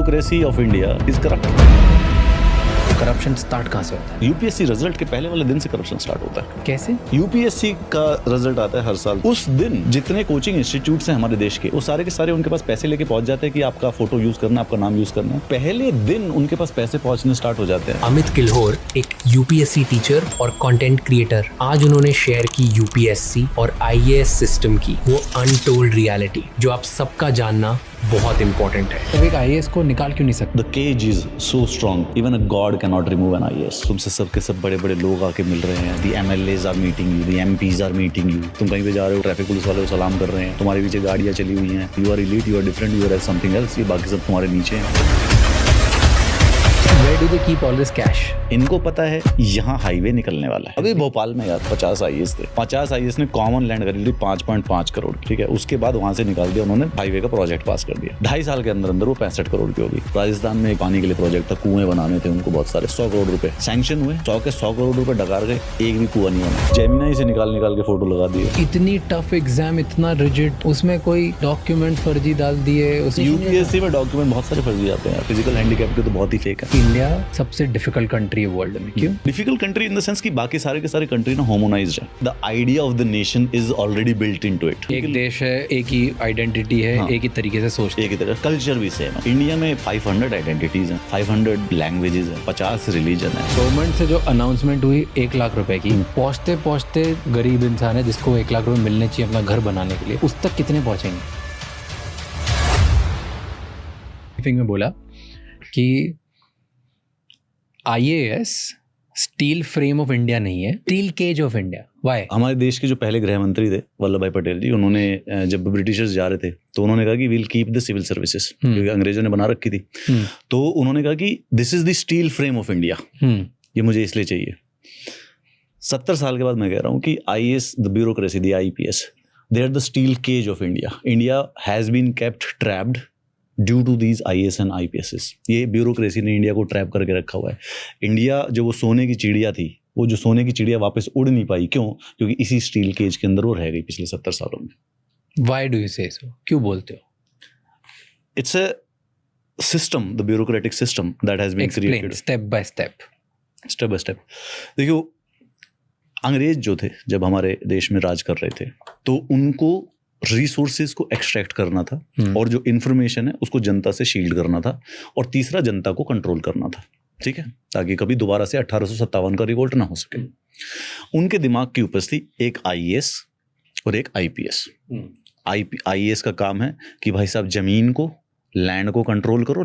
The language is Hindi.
Bureaucracy of India is corrupt. Corruption start कहाँ से होता है? यूपीएससी रिजल्ट के पहले वाले दिन से करप्शन स्टार्ट होता है। कैसे? यूपीएससी का रिजल्ट आता है हर साल। उस दिन जितने कोचिंग इंस्टीट्यूट्स हैं हमारे देश के, वो सारे के सारे उनके पास पैसे लेके पहुंच जाते हैं कि आपका फोटो यूज करना, आपका नाम यूज करना है। पहले दिन उनके पास पैसे पहुंचने स्टार्ट हो जाते हैं। अमित किल्होर एक यूपीएससी टीचर और कंटेंट क्रिएटर, आज उन्होंने शेयर की यूपीएससी और आईएएस सिस्टम की वो अनटोल्ड रियलिटी जो आप सबका जानना बहुत इंपॉर्टेंट है। तब एक आईएएस को निकाल क्यों नहीं सकते? The cage is so strong, even a god cannot remove an IAS. तुमसे सबके सब बड़े बड़े लोग आके मिल रहे हैं। The MLAs are meeting you, the MPs are meeting you. तुम कहीं पे जा रहे हो, ट्रैफिक पुलिस वाले को सलाम कर रहे हैं, तुम्हारे पीछे गाड़ियाँ चली हुई हैं। You are elite, you are different, you are something else. ये बाकी सब तुम्हारे नीचे हैं। Where do they keep all this cash? इनको पता है यहाँ हाईवे निकलने वाला है। अभी भोपाल में यार 50 आईएएस थे। 50 आईएएस ने कॉमन लैंड खरीद ली 5.5 करोड़, ठीक है। उसके बाद वहां से निकाल दिया उन्होंने, हाईवे का प्रोजेक्ट पास कर दिया। 2.5 साल के अंदर अंदर वो 65 करोड़ की होगी। राजस्थान में पानी के लिए प्रोजेक्ट था, कुएं बनाने थे उनको बहुत सारे, 100 करोड़ रुपए सैंक्शन हुए। 100 करोड़ रुपए डकार गए, एक भी कुआं नहीं बना। जेमिनी से निकाल के फोटो लगा दिए। इतनी टफ एग्जाम, इतना रिजिड, उसमें कोई डॉक्यूमेंट फर्जी डाल दिए। यूपीएससी में डॉक्यूमेंट बहुत सारे फर्जी आते हैं। फिजिकल हैंडीकैप के तो बहुत ही फेक है। इंडिया सबसे डिफिकल्ट कंट्री है वर्ल्ड में। क्यों difficult country? In the sense कि बाकी सारे के सारे कंट्री ना होमोनाइज्ड है। The idea of the nation is already built into it. एक देश है, एक ही आइडेंटिटी है, हाँ। एक ही तरीके से सोचते एक ही तरह कल्चर भी सेम है। इंडिया में 500 आइडेंटिटीज हैं, 500 लैंग्वेजेस हैं, 50 रिलीजन है। गवर्नमेंट से जो अनाउंसमेंट हुई 1 लाख रुपए की, पहुंचते पहुंचते गरीब इंसान है जिसको 1 लाख रुपए मिलने चाहिए अपना घर बनाने के लिए, उस तक कितने पहुंचेंगे? ब्रीफिंग में बोला कि IAS steel frame of India नहीं है, steel cage of India. Why? हमारे देश के जो पहले गृह मंत्री थे वल्लभ भाई पटेल जी, उन्होंने जब ब्रिटिशर्स जा रहे थे तो उन्होंने कहा कि we'll keep the civil services, क्योंकि अंग्रेजों ने बना रखी थी। तो उन्होंने कहा कि this is the steel frame of India, ये मुझे इसलिए चाहिए। 70 साल के बाद मैं कह रहा हूँ कि IAS, the bureaucracy, the IPS, they are the steel cage of India. India has been kept trapped due to these IAS and IPS. ये ब्यूरोक्रेसी ने इंडिया को ट्रैप करके रखा हुआ है। इंडिया जो वो सोने की चिड़िया थी, वो जो सोने की चिड़िया वापस उड़ नहीं पाई। क्यों? क्योंकि इसी स्टील केज के अंदर वो रह गई पिछले 70 सालों में। व्हाई डू यू से सो? क्यों बोलते हो? It's a system, the bureaucratic system that has been created step by step. Step by step. देखियो, अंग्रेज जो थे जब हमारे देश में राज कर रहे थे, तो उनको रिसोर्सेज को एक्सट्रैक्ट करना था, और जो इंफॉर्मेशन है उसको जनता से शील्ड करना था, और तीसरा जनता को कंट्रोल करना था, ठीक है, ताकि कभी दोबारा से 1857 का रिवोल्ट ना हो सके। उनके दिमाग की उपज थी एक आईएएस और एक आईपीएस। आईएएस का काम है कि भाई साहब जमीन को, लैंड को कंट्रोल करो,